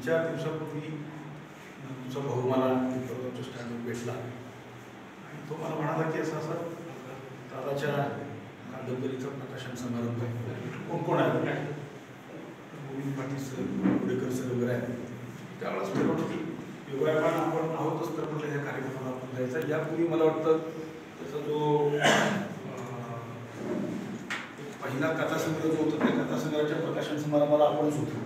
3-4 दिवसापूर्वी तुमचा भाऊ मला परवाच्या स्टँडवर भेटला आणि तो मला म्हणाला की असं असं दादाच्या कादंबरीचा प्रकाशन समारंभ आहे. कोण कोण आहे? गोविंद पाटील सर, पुडेकर सर वगैरे आहे. त्यावेळेस मी म्हटलं की एवढ्या पण आपण आहोतच तर म्हटलं ह्या कार्यक्रमाला आपण जायचं. यापूर्वी मला वाटतं त्याचा जो पहिला कथासंग्रह जो होता त्या कथासंग्रहाच्या प्रकाशन समारंभाला आपणच होतो.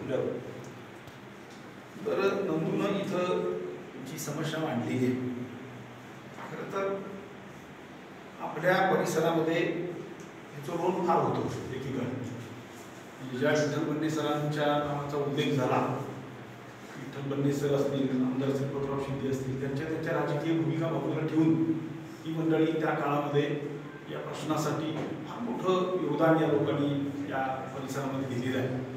तर नंदूनं इथं जी समस्या मांडलेली आहे, खरं तर आपल्या परिसरामध्ये ह्याचं रोल फार होतो एकीकडे. म्हणजे ज्या विठ्ठल बन्ने सरांच्या नावाचा उल्लेख झाला, विठ्ठल बन्ने सर असतील, आमदार श्रीपतराव शिंदे असतील, त्यांच्या राजकीय भूमिका बाजूला ठेवून ही मंडळी त्या काळामध्ये या प्रश्नासाठी फार मोठं योगदान या लोकांनी या परिसरामध्ये दिलेलं आहे.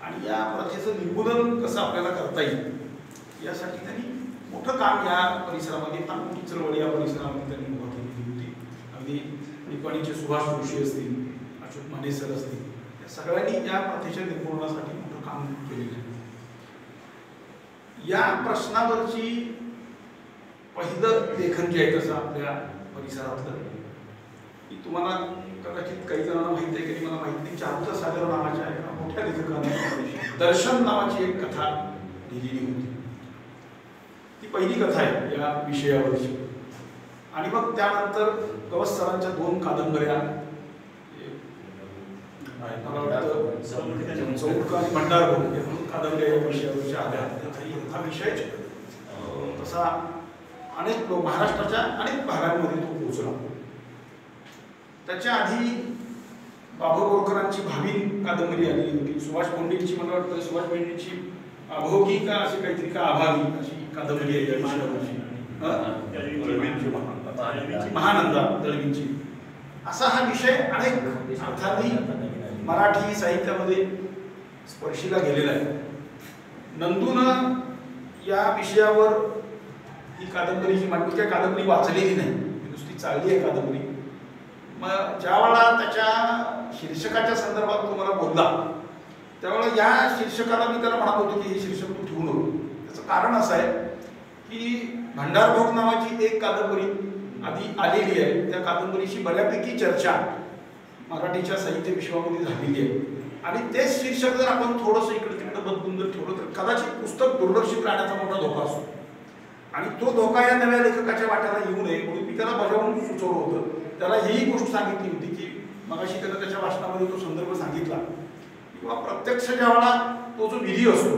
आणि या प्रथेचं निर्मूलन कसं आपल्याला करता येईल यासाठी त्यांनी मोठं काम या परिसरामध्ये, फार मोठी चळवळ या परिसरामध्ये त्यांनी उभा केलेली होती. अगदी निपाणीचे सुभाष जोशी असतील, अच्युत माने सर असतील, या सगळ्यांनी या प्रथेच्या निर्मूलनासाठी मोठं काम केलेलं आहे. या प्रश्नावरची पहिलं लेखन जे आहे तसं आपल्या परिसरातलं, की तुम्हाला कदाचित काही जणांना माहिती आहे की मला माहिती नाही, चारुता सागर नावाच्या एका मोठ्या लेखकाने दर्शन नावाची एक कथा लिहिलेली होती. ती पहिली कथा आहे या विषयावरची. आणि मग त्यानंतर गवस सरांच्या 2 कादंबऱ्या, मला वाटतं चौक आणि भंडारभर या 2 कादंबऱ्या या विषयावरच्या आल्या. हा विषय तसा अनेक लोक महाराष्ट्राच्या अनेक भागांमध्ये तो पोहोचला. त्याच्या आधी बाबू बोरकरांची भावीन कादंबरी आली होती. सुभाष बोंडेंची, मला वाटतं सुभाष बोंडेंची अभोगी का अशी काहीतरी का अभावी अशी कादंबरी आहे. महानंदा दळवींची. असा हा विषय अनेक अर्थांनी मराठी साहित्यामध्ये स्पर्शीला गेलेला आहे. नंदूनं या विषयावर ही कादंबरीची मांडणी, काही कादंबरी वाचलेली नाही, नुसती चालली आहे कादंबरी. मग ज्यावेळा त्याच्या शीर्षकाच्या संदर्भात तो मला बोलला त्यावेळेला या शीर्षकाला मी त्याला म्हणत होतो की हे शीर्षक तू ठेवू नको. त्याचं कारण असं आहे की भंडारभोग नावाची एक कादंबरी आधी आलेली आहे. त्या कादंबरीची बऱ्यापैकी चर्चा मराठीच्या साहित्य विश्वामध्ये झालेली आहे. आणि तेच शीर्षक जर आपण थोडंसं इकडे तिकडे बदलून जर ठेवलं तर कदाचित पुस्तक दुर्लक्षित राहण्याचा मोठा धोका असतो. आणि तो धोका या नव्या लेखकाच्या वाट्याला येऊ नये म्हणून मी त्याला बजावून सुचवलं होतं. त्याला ही गोष्ट सांगितली होती की मगाशी त्याला त्याच्या भाषणामध्ये तो संदर्भ सांगितला किंवा प्रत्यक्ष ज्यावेळेला तो जो विधी असतो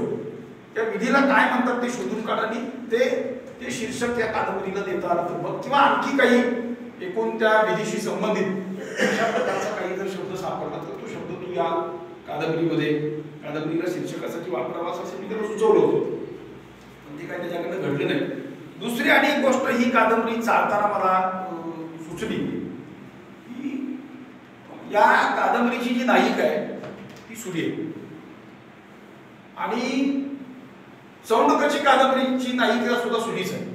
त्या विधीला काय म्हणतात ते शोधून काढानी ते शीर्षक त्या कादंबरीला देता आलं तर मग, किंवा आणखी काही एकूण त्या विधीशी संबंधित अशा प्रकारचा काही जर शब्द सापडला तर तो शब्द तू या कादंबरीला शीर्षकासाठी वापरावा असं मी त्याला सुचवलं होतं. पण ते काही त्याच्याकडनं घडलं नाही. दुसरी आणि एक गोष्ट ही कादंबरी चालताना मला सुचली की या कादंबरीची जी नायिका आहे ती सुरी आहे आणि चौंडकरची कादंबरीची नायिका सुद्धा सुनीच आहे.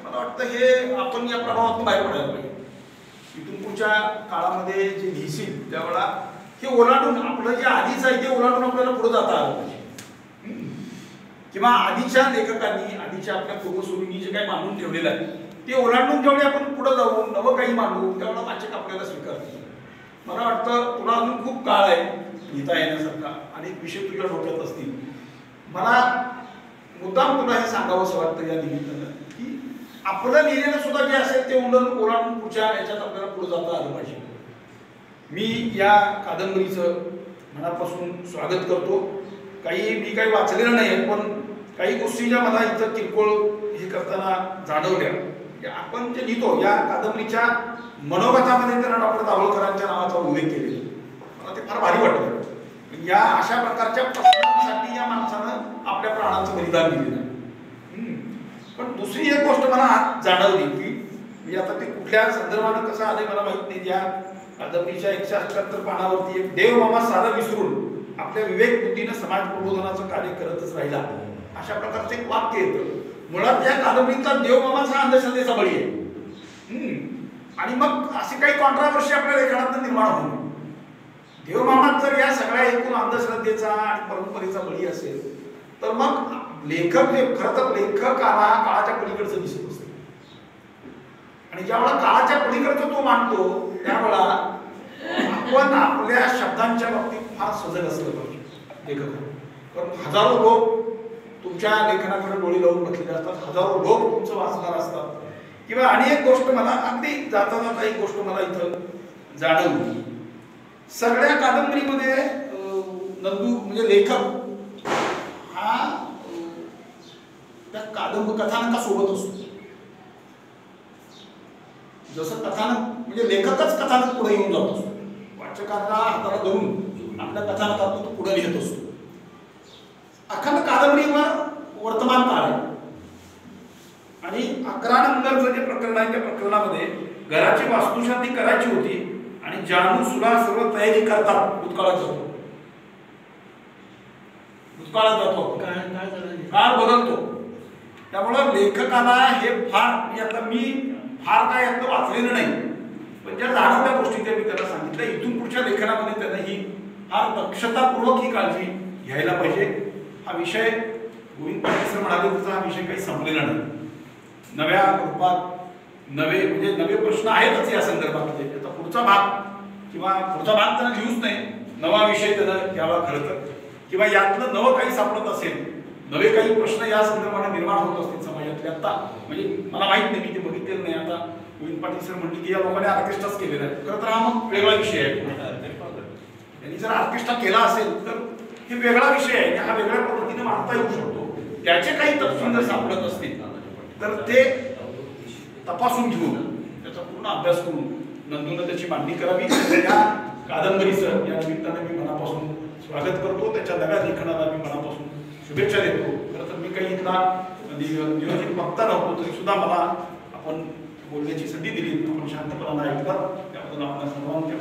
मला वाटतं हे आपण या प्रभावातून बाहेर पडायला पाहिजे. इथून पुढच्या काळामध्ये जे लिहिशील त्यावेळेला हे ओलांडून आपलं जे आधीच आहे ते ओलांडून आपल्याला पुढे जाता आलं पाहिजे. किंवा आधीच्या लेखकांनी, आधीच्या आपल्या पूर्वसुरींनी जे काही मांडून ठेवलेलं आहे ते ओलांडून जेवढे आपण पुढे जाऊन नवं काही मांडू तेवढा वाचक आपल्याला स्वीकारतो. मला वाटतं तुला अजून खूप काळ आहे लिहिता येण्यासारखा, अनेक विषय तुझ्या डोक्यात असतील. मला मुद्दाम तुला हे सांगावंसं वाटतं या निमित्तानं की आपलं लिहिलेलं सुद्धा जे असेल ते ओलांडून पुढच्या याच्यात आपल्याला पुढे जाता आलं पाहिजे. मी या कादंबरीचं मनापासून स्वागत करतो. मी काही वाचलेलं नाही आहे, पण काही गोष्टी ज्या मला इथं किरकोळ हे करताना जाणवल्या, आपण जे लिहितो या कादंबरीच्या मनोगतामध्ये त्यांना डॉक्टर दाभोळकरांच्या नावाचा उल्लेख केलेला मला ते फार भारी वाटतं. या अशा प्रकारच्या प्रश्नांसाठी या माणसानं आपल्या प्राणाचं बलिदान दिलेलं आहे. पण दुसरी एक गोष्ट मला जाणवली की आता ते कुठल्या संदर्भानं कसं आलंय मला माहित नाही. या कादंबरीच्या 178 पानावरती एक देव मामा सारं विसरून आपल्या विवेक बुद्धीनं समाज प्रबोधनाचं कार्य करतच राहिला अशा प्रकारचं एक वाक्य येतं. मुळात या कादंबरीतला देव मामाचा अंधश्रद्धेचा बळी आहे. आणि मग अशी काही कॉन्ट्रावर्सी आपल्या लेखनात निर्माण होईल. देवमामात जर या सगळ्या एकूण अंधश्रद्धेचा आणि परंपरेचा बळी असेल तर मग लेखक जे खरं तर लेखकाला काळाच्या पलीकडचं दिसत असते आणि ज्यावेळेला काळाच्या पलीकडचं तो मांडतो त्यावेळेला आपण आपल्या शब्दांच्या बाबतीत फार सजग असलं पाहिजे लेखक. कारण हजारो लोक तुमच्या लेखनाकडे डोळे लावून बसलेले असतात, हजारो लोक तुमचं वाचणार असतात. किंवा आणि एक गोष्ट मला अगदी जाता जाता एक गोष्ट मला इथं जाणवली. सगळ्या कादंबरीमध्ये नंदू म्हणजे लेखक हा त्या कथानकासोबत असतो. जसं कथानक म्हणजे लेखकच कथानक पुढे येऊन जात असतो, वाचकांना हाताला धरून आपल्या कथानकातून तो पुढे लिहित असतो. अखंड कादंबरीवर वर्तमान काळ आहे आणि 11 नंबरचं जे प्रकरण आहे त्या प्रकरणामध्ये घराची वास्तुशांती करायची होती आणि जानू सुला सर्व तयारी करतात. भूतकाळात जातो, काळ बदलतो. त्यामुळं लेखकाला हे मी फार काय यातलं वाचलेलं नाही, पण ज्या जाणवत्या गोष्टी त्या मी त्याला सांगितलं. इथून पुढच्या लेखनामध्ये त्यांना ही फार दक्षतापूर्वक ही काळजी घ्यायला पाहिजे. हा विषय गोविंद पाटील सर म्हणाले तसा हा विषय काही संपलेला नाही. नव्या रूपात नवे प्रश्न आहेतच या संदर्भातले. आता पुढचा भाग त्यांना लिहूच नाही, नवा विषय त्यांना घ्यावा खरं तर, किंवा यातलं नवं काही सापडत असेल, नवे काही प्रश्न या संदर्भाने निर्माण होत असतील समाजातले. आता म्हणजे मला माहित नाही, मी ते बघितलेलं नाही. आता गोविंद पाटील सर म्हणले की या लोकांनी ऑर्केस्ट्राच केलेला आहे. खरं तर हा मग वेगळा विषय आहे. त्यांनी जर ऑर्केस्ट्रा केला असेल तर हे वेगळा विषय आहे, हा वेगळ्या पद्धतीने मांडता येऊ शकतो. त्याचे काही तपशील जर सापडत असतील तर ते तपासून घेऊन त्याचा पूर्ण अभ्यास करून नंदून त्याची मांडणी करावी. या कादंबरीचं या निमित्ताने मी मनापासून स्वागत करतो. त्याच्या नव्या लेखनाला मी मनापासून शुभेच्छा देतो. खरं तर मी काही इथला नियोजित वक्ता नव्हतो तरी सुद्धा मला आपण बोलण्याची संधी दिली, आपण शांतपणाने ऐकलं, त्याबद्दल आपल्या सर्वांच्या